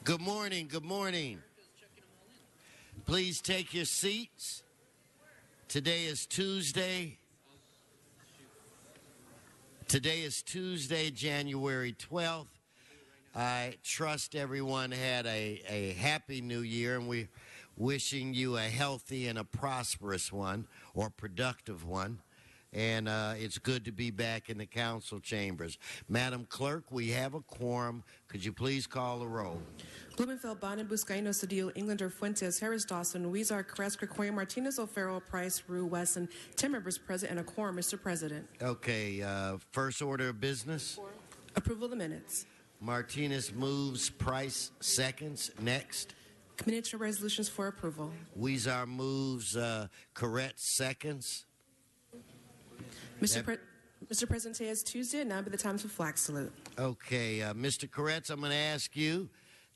Good morning. Good morning. Please take your seats. Today is Tuesday. January 12th. I trust everyone had a happy new year, and we're wishing you a healthy and a prosperous one, or productive one. And it's good to be back in the council chambers. Madam Clerk, we have a quorum. Could you please call the roll? Blumenfeld, Bonin, Buscaino, Cedillo, Englander, Fuentes, Harris, Dawson, Weezer, Carrasco, Krakoya, Martinez, O'Farrell, Price, Rue, Wesson, 10 members present and a quorum, Mr. President. Okay, first order of business. Approval of the minutes. Martinez moves, Price seconds. Next. Committee to resolutions for approval. Weezer moves, Correct seconds. Mr. President, today is Tuesday, and now be the time for flag salute. Okay, Mr. Koretz, I'm going to ask you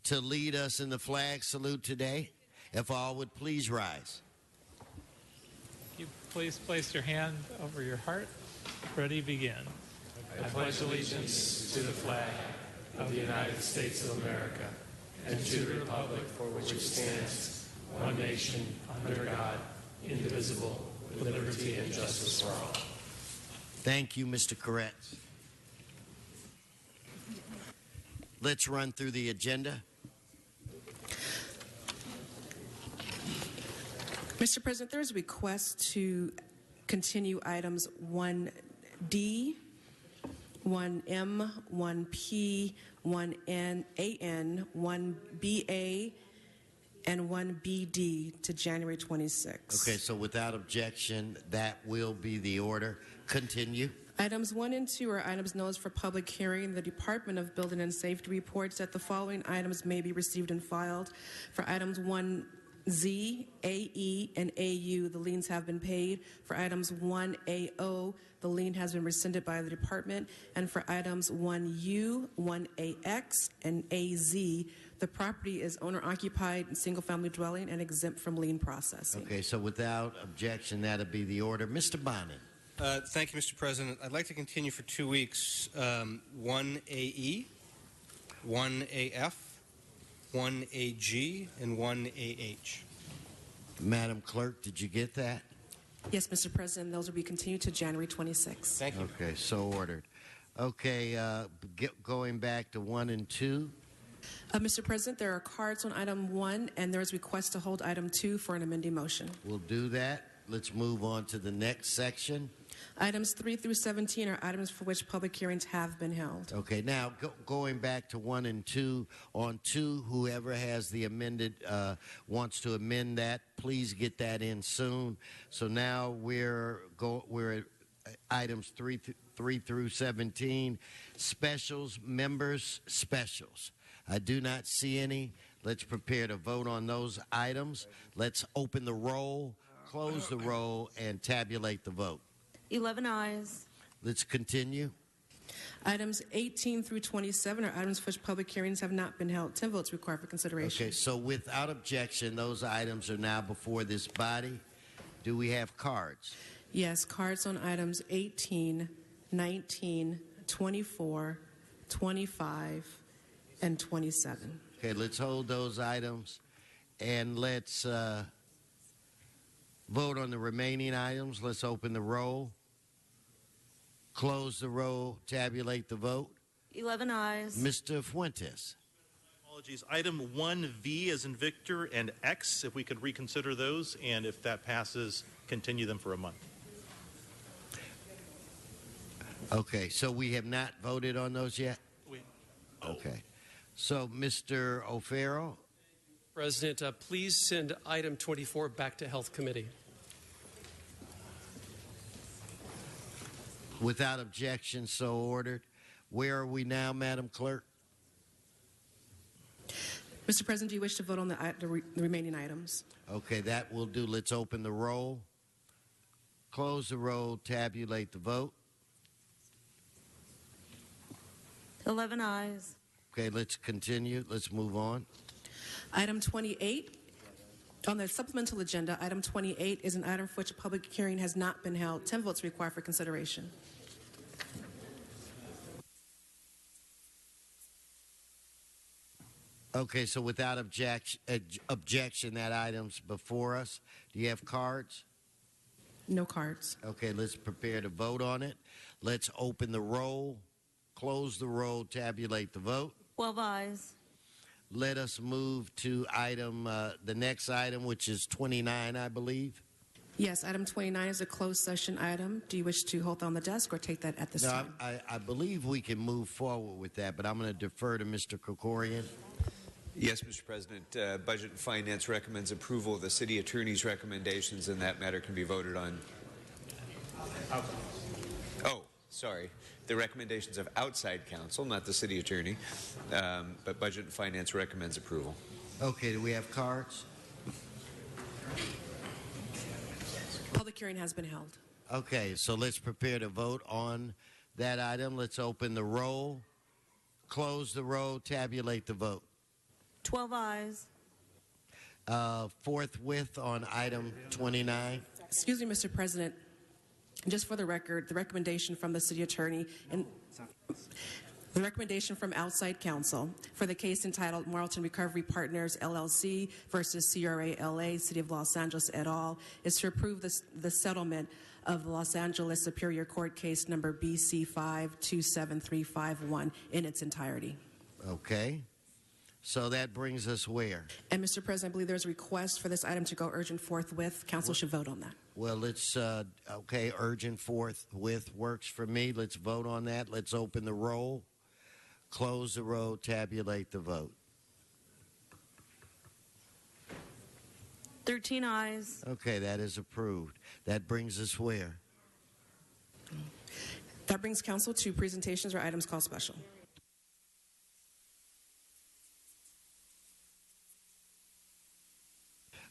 to lead us in the flag salute today. If all would please rise. You please place your hand over your heart. Ready, begin. I pledge allegiance to the flag of the United States of America and to the republic for which it stands, one nation, under God, indivisible, with liberty and justice for all. Thank you, Mr. Koretz. Let's run through the agenda. Mr. President, there is a request to continue items 1D, 1M, 1P, 1N, 1BA, and 1BD to January 26. Okay, so without objection, that will be the order. Continue. Items 1 and 2 are items noticed for public hearing. The Department of Building and Safety reports that the following items may be received and filed. For items 1Z, AE, and AU, the liens have been paid. For items 1AO, the lien has been rescinded by the department. And for items 1U, 1AX, and AZ, the property is owner-occupied and single-family dwelling and exempt from lien processing. Okay, so without objection, that'll be the order. Mr. Bonin. Thank you, Mr. President. I'd like to continue for 2 weeks 1AE, 1AF, 1AG, and 1AH. Madam Clerk, did you get that? Yes, Mr. President. Those will be continued to January 26. Thank you. Okay, so ordered. Okay, going back to 1 and 2. Mr. President, there are cards on item 1, and there is request to hold item 2 for an amending motion. We'll do that. Let's move on to the next section. Items 3 through 17 are items for which public hearings have been held. Okay, now going back to 1 and 2. On 2, whoever has the amended, wants to amend that, please get that in soon. So now we're at items 3 through 17. Specials, members, specials. I do not see any. Let's prepare to vote on those items. Let's open the roll, close the roll, and tabulate the vote. 11 ayes. Let's continue. Items 18 through 27 are items for which public hearings have not been held. 10 votes required for consideration. Okay, so without objection, those items are now before this body. Do we have cards? Yes, cards on items 18, 19, 24, 25, and 27. Okay, let's hold those items, and let's vote on the remaining items. Let's open the roll, close the roll, tabulate the vote. 11 ayes. Mr. Fuentes. Apologies. Item 1V as in Victor and X, if we could reconsider those, and if that passes, continue them for a month. Okay, so we have not voted on those yet? Okay. So, Mr. O'Farrell. President, please send item 24 back to Health Committee. Without objection, so ordered. Where are we now, Madam Clerk? Mr. President, do you wish to vote on the remaining items? Okay, that will do. Let's open the roll, close the roll, tabulate the vote. 11 ayes. Okay, let's continue. Let's move on. Item 28. On the supplemental agenda, item 28 is an item for which a public hearing has not been held. 10 votes required for consideration. Okay, so without objection, that item's before us. Do you have cards? No cards. Okay, let's prepare to vote on it. Let's open the roll, close the roll, tabulate the vote. 12 ayes. Let us move to the next item, which is 29, I believe. Yes, item 29 is a closed session item. Do you wish to hold on the desk or take that at this No, time? I believe we can move forward with that, but I'm going to defer to Mr. Krikorian. Yes, Mr. President. Budget and Finance recommends approval of the City Attorney's recommendations, and that matter can be voted on. Oh, sorry. The recommendations of outside counsel, not the City Attorney, but Budget and Finance recommends approval. Okay, do we have cards? Public hearing has been held. Okay, so let's prepare to vote on that item. Let's open the roll, close the roll, tabulate the vote. 12 ayes. Forthwith on item 29. Excuse me, Mr. President. Just for the record, the recommendation from the city attorney and the recommendation from outside counsel for the case entitled Marlton Recovery Partners LLC versus CRA LA, City of Los Angeles et al. Is to approve the settlement of the Los Angeles Superior Court case number BC 527351 in its entirety. Okay. So that brings us where? And Mr. President, I believe there's a request for this item to go urgent forthwith. Council should vote on that. Well, let's, okay, urgent forthwith works for me. Let's vote on that. Let's open the roll, close the roll, tabulate the vote. 13 ayes. Okay, that is approved. That brings us where? That brings council to presentations or items called special.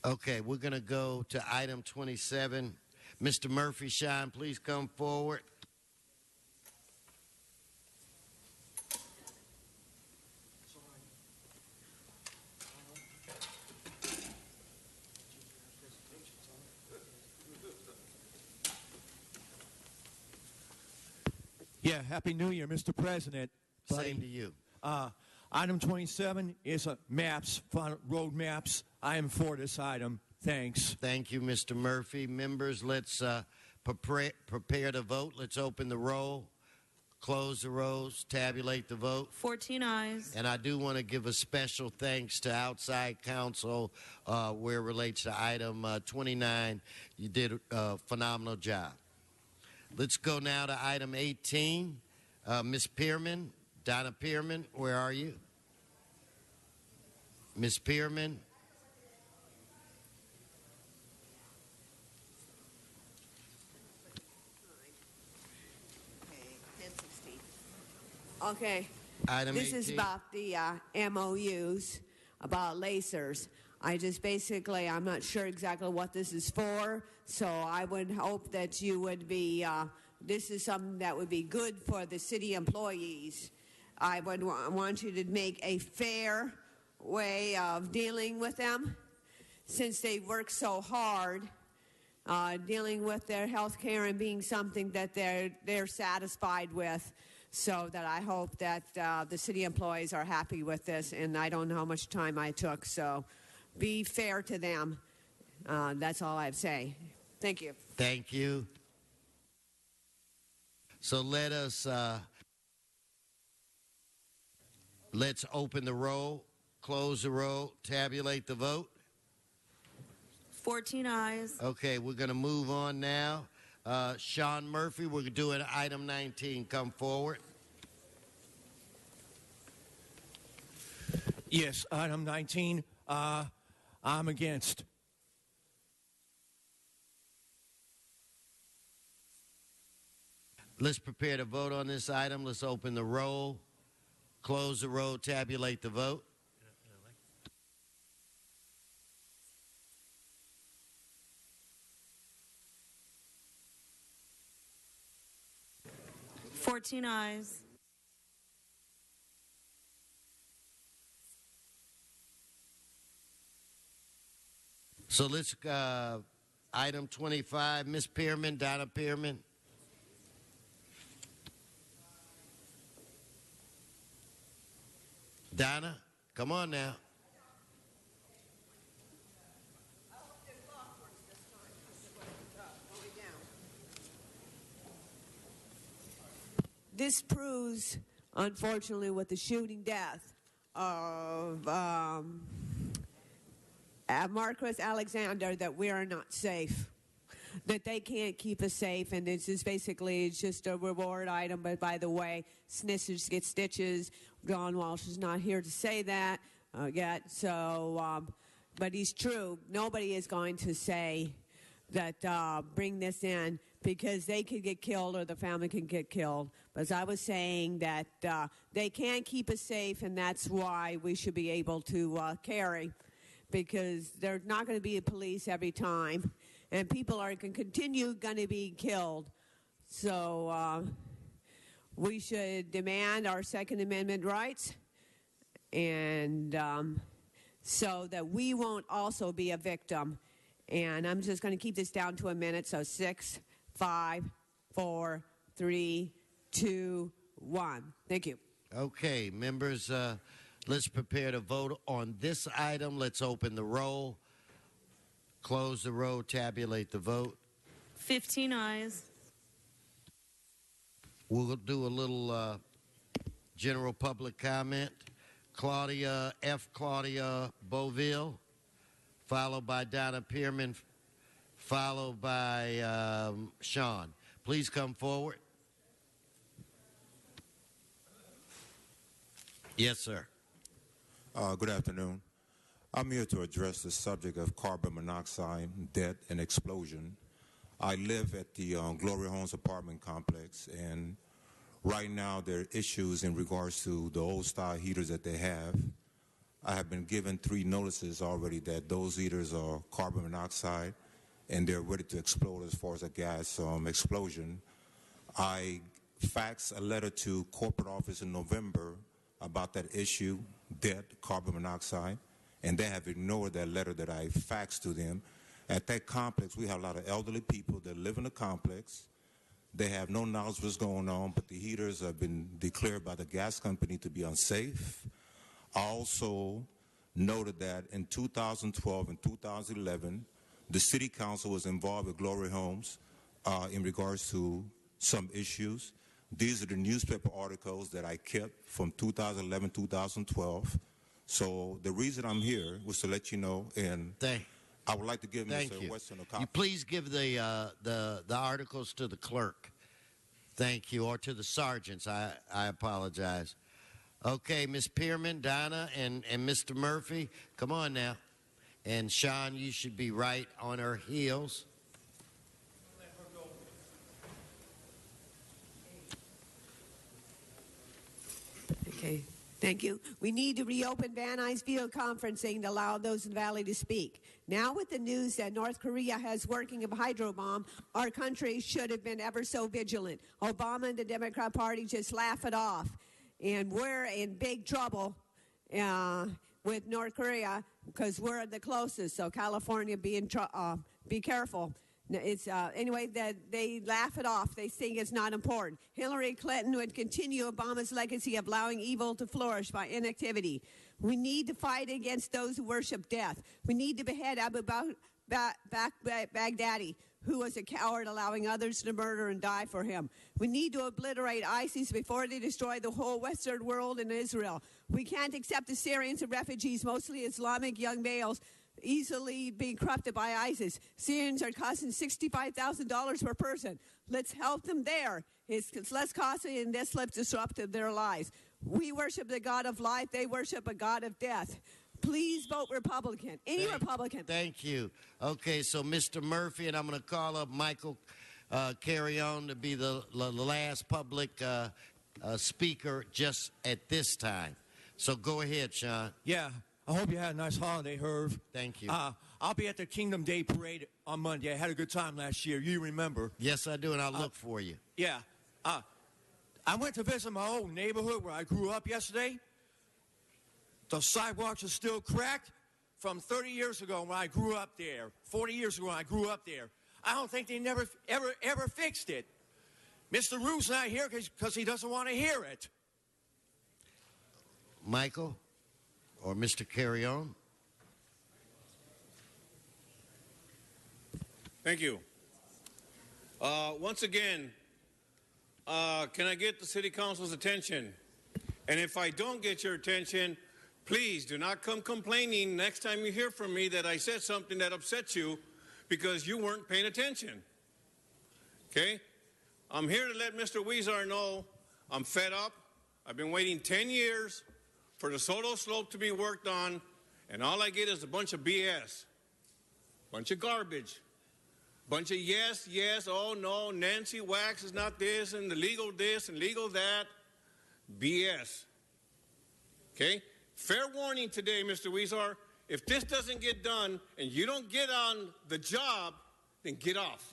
Okay, we're going to go to item 27. Mr. Murphy Shine, please come forward. Yeah, Happy New Year, Mr. President. Same to you. Item 27 is road maps. I am for this item. Thanks. Thank you, Mr. Murphy. Members, let's prepare to vote. Let's open the roll, close the rolls, tabulate the vote. 14 ayes. And I do want to give a special thanks to outside counsel where it relates to item 29. You did a phenomenal job. Let's go now to item 18. Ms. Pearman, Donna Pearman, where are you? Ms. Pearman. Okay. Item This 18. is about the MOUs, about lacers. I'm not sure exactly what this is for, so I would hope that you would be, this is something that would be good for the city employees. I would want you to make a fair way of dealing with them, since they work so hard, dealing with their health care and being something that they're satisfied with. So that I hope that the city employees are happy with this, and I don't know how much time I took, so be fair to them. That's all I have to say. Thank you. Thank you. So let's open the roll, close the roll, tabulate the vote. 14 ayes. Okay, we're going to move on now. Sean Murphy, we're doing item 19. Come forward. Yes, item 19. I'm against. Let's prepare to vote on this item. Let's open the roll, close the roll, tabulate the vote. Fourteen ayes. So let's, item 25, Ms. Pearman, Donna Pearman. Donna, come on now. this proves, unfortunately, with the shooting death of Marcus Alexander, that we are not safe, that they can't keep us safe, and it's just a reward item. But by the way, snitches get stitches. John Walsh is not here to say that yet, so but he's true. Nobody is going to say that bring this in, because they could get killed or the family can get killed. But as I was saying, that they can't keep us safe, and that's why we should be able to carry, because there's not going to be a police every time, and people are going to be killed. So we should demand our Second Amendment rights, and so that we won't also be a victim. And I'm just going to keep this down to a minute. So 6, 5, 4, 3, 2, 1. Thank you. Okay, members, let's prepare to vote on this item. Let's open the roll, close the roll, tabulate the vote. 15 ayes. We'll do a little general public comment. Claudia Boville, followed by Donna Pearman, followed by Sean. Please come forward. Yes, sir. Good afternoon. I'm here to address the subject of carbon monoxide, death, and explosion. I live at the Glory Homes apartment complex, and right now there are issues in regards to the old-style heaters that they have. I have been given 3 notices already that those heaters are carbon monoxide, and they're ready to explode as far as a gas explosion. I faxed a letter to corporate office in November about that issue, death, carbon monoxide, and they have ignored that letter that I faxed to them. At that complex, we have a lot of elderly people that live in the complex. They have no knowledge of what's going on, but the heaters have been declared by the gas company to be unsafe. I also noted that in 2012 and 2011, the city council was involved with Glory Homes in regards to some issues. These are the newspaper articles that I kept from 2011, 2012. So the reason I'm here was to let you know, and I would like to give Mr. Weston a copy. You please give the articles to the clerk. Thank you, or to the sergeants. I apologize. Okay, Ms. Pearman, Donna, and Mr. Murphy, come on now. And Sean, you should be right on her heels. Okay, thank you. We need to reopen Van Nuys video conferencing to allow those in the Valley to speak. Now with the news that North Korea has working a hydro bomb, our country should have been ever so vigilant. Obama and the Democrat Party just laugh it off. And we're in big trouble with North Korea because we're the closest. So California, be careful. It's anyway, that they laugh it off. They think it's not important. Hillary Clinton would continue Obama's legacy of allowing evil to flourish by inactivity. We need to fight against those who worship death. We need to behead Abu Baghdadi, who was a coward allowing others to murder and die for him. We need to obliterate ISIS before they destroy the whole Western world and Israel. We can't accept the Syrians and refugees, mostly Islamic young males, easily being corrupted by ISIS. Syrians are costing $65,000 per person. Let's help them there. It's less costly and less disruptive their lives. We worship the God of life. They worship a God of death. Please vote Republican. Republican. Thank you. Okay, so Mr. Murphy, and I'm going to call up Michael Carrion to be the last public speaker just at this time. So go ahead, Sean. Yeah, I hope you had a nice holiday, Herb. Thank you. I'll be at the Kingdom Day Parade on Monday. I had a good time last year. You remember? Yes, I do, and I'll look for you. Yeah. I went to visit my old neighborhood where I grew up yesterday. The sidewalks are still cracked from 30 years ago when I grew up there, 40 years ago when I grew up there. I don't think they never, ever fixed it. Mr. Rue's not here because he doesn't want to hear it. Michael or Mr. Carrion? Thank you. Once again, can I get the city council's attention? And if I don't get your attention, please do not come complaining next time you hear from me that I said something that upset you because you weren't paying attention. Okay? I'm here to let Mr. Weezer know I'm fed up. I've been waiting 10 years for the Soto Slope to be worked on, and all I get is a bunch of BS, bunch of garbage, bunch of yes, yes, oh no, Nancy Wax is not this, and the legal this and legal that. BS. Okay? Fair warning today, Mr. Weezer. If this doesn't get done and you don't get on the job, then get off.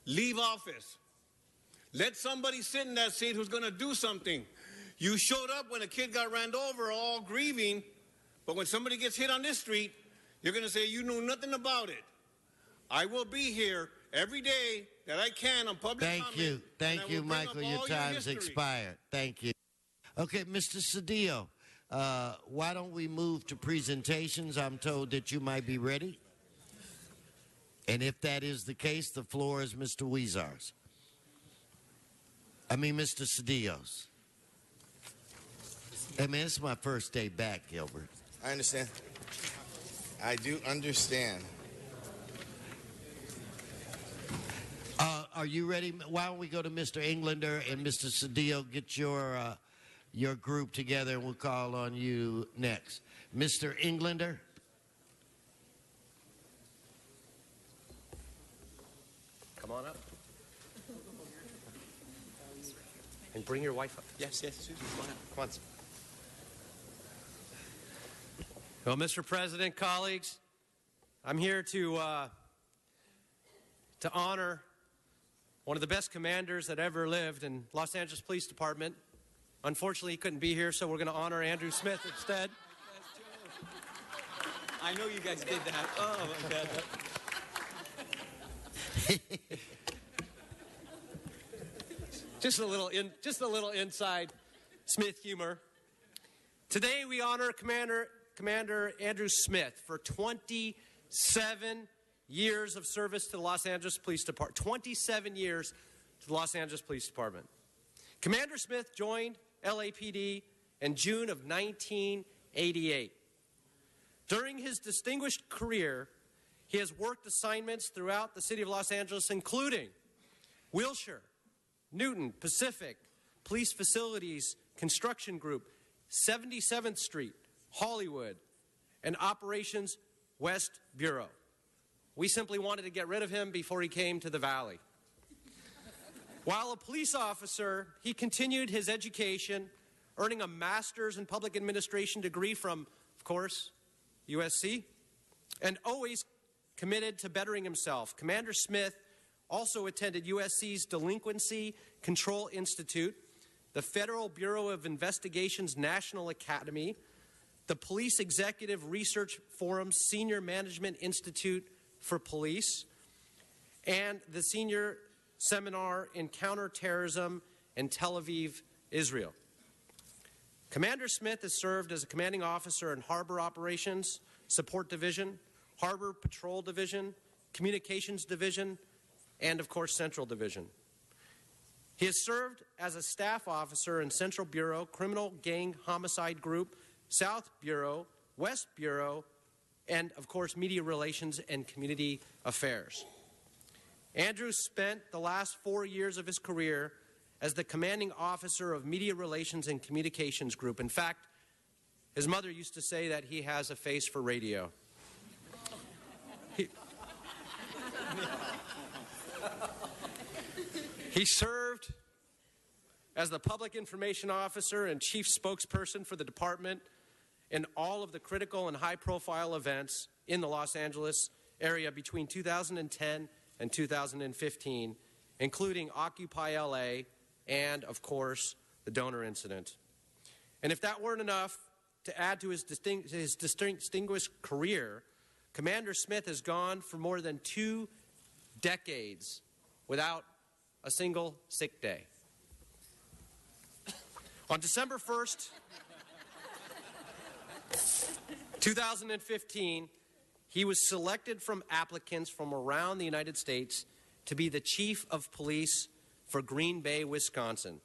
Leave office. Let somebody sit in that seat who's going to do something. You showed up when a kid got ran over, all grieving, but when somebody gets hit on this street, you're going to say you knew nothing about it. I will be here every day that I can on public comment. Thank you, Michael. Your time's expired. Thank you. Okay, Mr. Cedillo, why don't we move to presentations? I'm told that you might be ready. And if that is the case, the floor is Mr. Weezer's. Mr. Cedillo's. Hey, man, it's my first day back, Gilbert. I understand. I do understand. Are you ready? Why don't we go to Mr. Englander and Mr. Cedillo, get your group together, and we'll call on you next. Mr. Englander? Come on up. And bring your wife up. Yes, yes, Susan, come on up. Come on. Well, Mr. President, colleagues, I'm here to honor one of the best commanders that ever lived in Los Angeles Police Department. Unfortunately, he couldn't be here, so we're going to honor Andrew Smith instead. I know you guys did that. Oh, my God. Just a little inside Smith humor. Today we honor Commander Andrew Smith for 27 years of service to the Los Angeles Police Department. 27 years to the Los Angeles Police Department. Commander Smith joined LAPD in June of 1988. During his distinguished career, he has worked assignments throughout the city of Los Angeles, including Wilshire, Newton, Pacific, Police Facilities Construction Group, 77th Street, Hollywood, and Operations West Bureau. We simply wanted to get rid of him before he came to the Valley. While a police officer, he continued his education, earning a master's in public administration degree from, of course, USC, and always committed to bettering himself. Commander Smith also attended USC's Delinquency Control Institute, the Federal Bureau of Investigation's National Academy, the Police Executive Research Forum's Senior Management Institute for Police, and the Senior Seminar in Counterterrorism in Tel Aviv, Israel. Commander Smith has served as a commanding officer in Harbor Operations Support Division, Harbor Patrol Division, Communications Division, and, of course, Central Division. He has served as a staff officer in Central Bureau, Criminal Gang Homicide Group, South Bureau, West Bureau, and, of course, Media Relations and Community Affairs. Andrew spent the last 4 years of his career as the commanding officer of Media Relations and Communications Group. In fact, his mother used to say that he has a face for radio. He served as the public information officer and chief spokesperson for the department in all of the critical and high-profile events in the Los Angeles area between 2010 and 2015, including Occupy LA and, of course, the donor incident. And if that weren't enough to add to his distinguished career, Commander Smith has gone for more than 2 decades without a single sick day. On December 1st, 2015, he was selected from applicants from around the United States to be the chief of police for Green Bay, Wisconsin.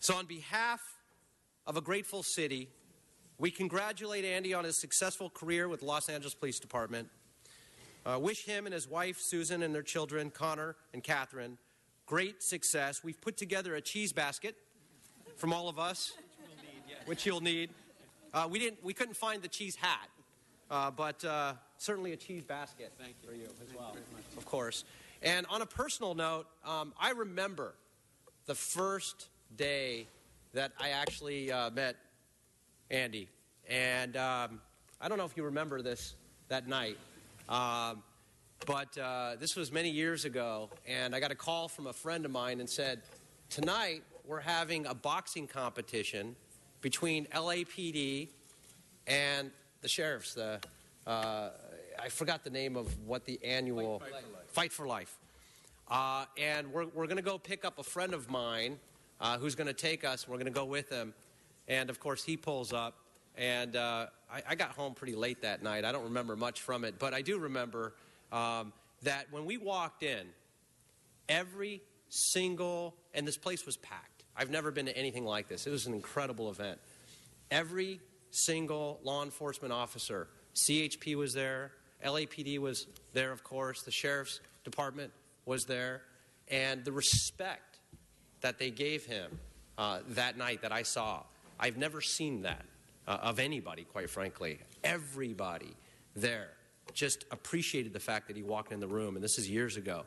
So on behalf of a grateful city, we congratulate Andy on his successful career with the Los Angeles Police Department. Wish him and his wife, Susan, and their children, Connor and Catherine, great success. We've put together a cheese basket from all of us, which you'll need. We couldn't find the cheese hat, but certainly a cheese basket for you as well, of course. And on a personal note, I remember the first day that I actually met Andy. And I don't know if you remember that night, but this was many years ago, and I got a call from a friend of mine and said, tonight we're having a boxing competition between LAPD and the sheriffs. I forgot the name of what the annual Fight for Life. And we're going to go pick up a friend of mine who's going to take us. We're going to go with him. And, of course, he pulls up. And I got home pretty late that night. I don't remember much from it. But I do remember that when we walked in, every single, and this place was packed. I've never been to anything like this. It was an incredible event. Every single law enforcement officer, CHP was there, LAPD was there, of course, the Sheriff's Department was there, and the respect that they gave him that night that I saw, I've never seen that of anybody, quite frankly. Everybody there just appreciated the fact that he walked in the room, and this is years ago.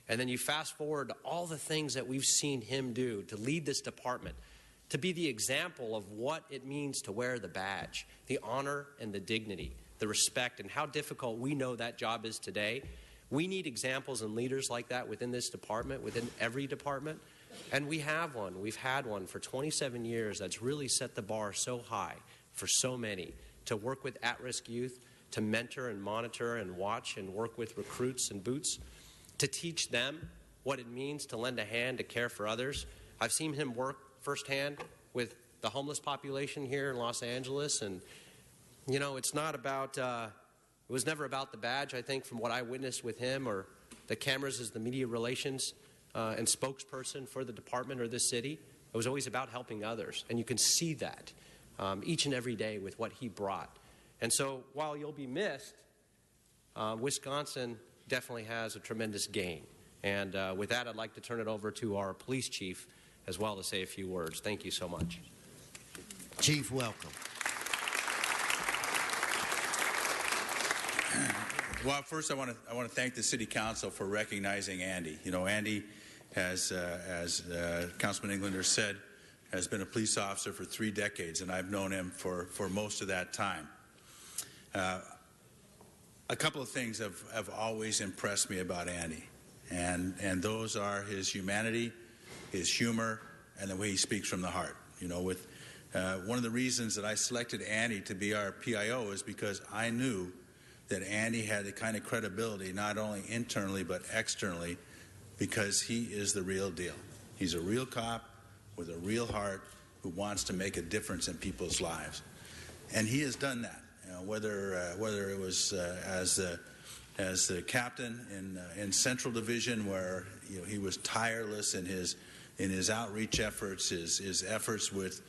And then you fast forward to all the things that we've seen him do to lead this department, to be the example of what it means to wear the badge, the honor and the dignity, the respect, and how difficult we know that job is today. We need examples and leaders like that within this department, within every department. And we have one. We've had one for 27 years that's really set the bar so high for so many to work with at-risk youth, to mentor and monitor and watch and work with recruits and boots, to teach them what it means to lend a hand to care for others. I've seen him work firsthand with the homeless population here in Los Angeles, and you know, it's not about, it was never about the badge, I think, from what I witnessed with him, or the cameras as the media relations and spokesperson for the department or this city. It was always about helping others, and you can see that each and every day with what he brought. And so while you'll be missed, Wisconsin definitely has a tremendous gain. And with that, I'd like to turn it over to our police chief as well to say a few words. Thank you so much. Chief, welcome. Well, first I want to thank the City Council for recognizing Andy. You know, Andy, as Councilman Englander said, has been a police officer for 3 decades, and I've known him for most of that time. A couple of things have always impressed me about Andy, and those are his humanity, his humor, and the way he speaks from the heart. You know, with one of the reasons that I selected Andy to be our PIO is because I knew that Andy had the kind of credibility, not only internally but externally, because he is the real deal. He's a real cop with a real heart who wants to make a difference in people's lives, and he has done that. You know, whether it was as the captain in Central Division, where you know he was tireless in his outreach efforts, his efforts with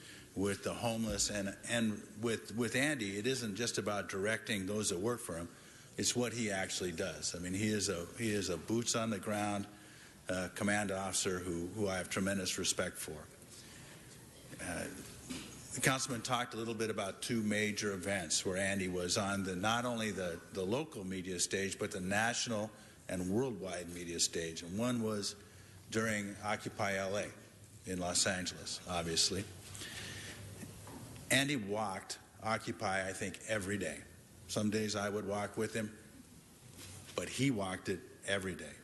the homeless, and with Andy, it isn't just about directing those that work for him; it's what he actually does. I mean, he is a boots on the ground command officer who I have tremendous respect for. The councilman talked a little bit about 2 major events where Andy was on not only the local media stage, but the national and worldwide media stage. And one was during Occupy LA in Los Angeles, obviously. Andy walked Occupy, I think, every day. Some days I would walk with him, but he walked it every day.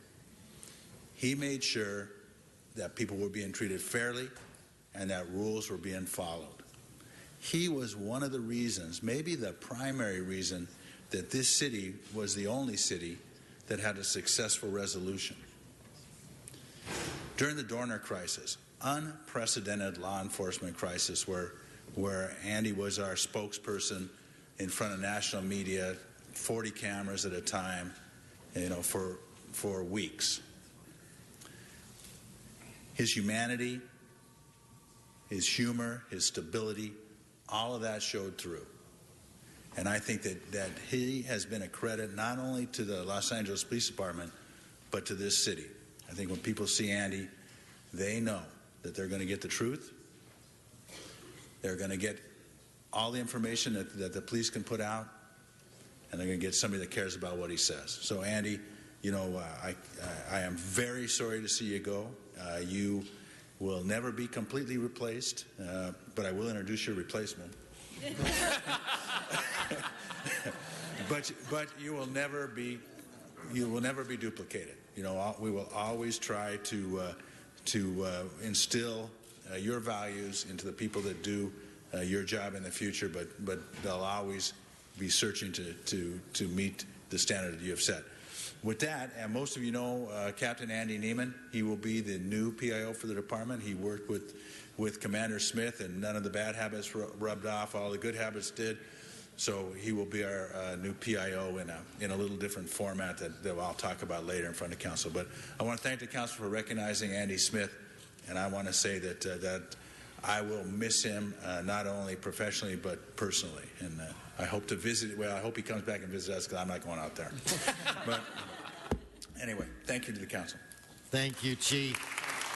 He made sure that people were being treated fairly and that rules were being followed. He was one of the reasons, maybe the primary reason, that this city was the only city that had a successful resolution. During the Dorner crisis, unprecedented law enforcement crisis where Andy was our spokesperson in front of national media, 40 cameras at a time, you know, for weeks. his humanity, his humor, his stability, all of that showed through. And I think that he has been a credit not only to the Los Angeles Police Department, but to this city. I think when people see Andy, they know that they're going to get the truth. They're going to get all the information that the police can put out, and they're going to get somebody that cares about what he says. So, Andy, you know, I am very sorry to see you go. You will never be completely replaced, but I will introduce your replacement. but you will never be duplicated. You know, we will always try to instill your values into the people that do your job in the future, but they'll always be searching to meet the standard that you have set. With that, and most of you know Captain Andy Neiman. He will be the new PIO for the department. He worked with Commander Smith, and none of the bad habits rubbed off. All the good habits did. So he will be our new PIO in a little different format that I'll talk about later in front of council. But I want to thank the council for recognizing Andy Smith, and I want to say that I will miss him not only professionally but personally. And I hope to visit. Well, I hope he comes back and visits us, because I'm not going out there. But anyway, thank you to the council. Thank you, Chief.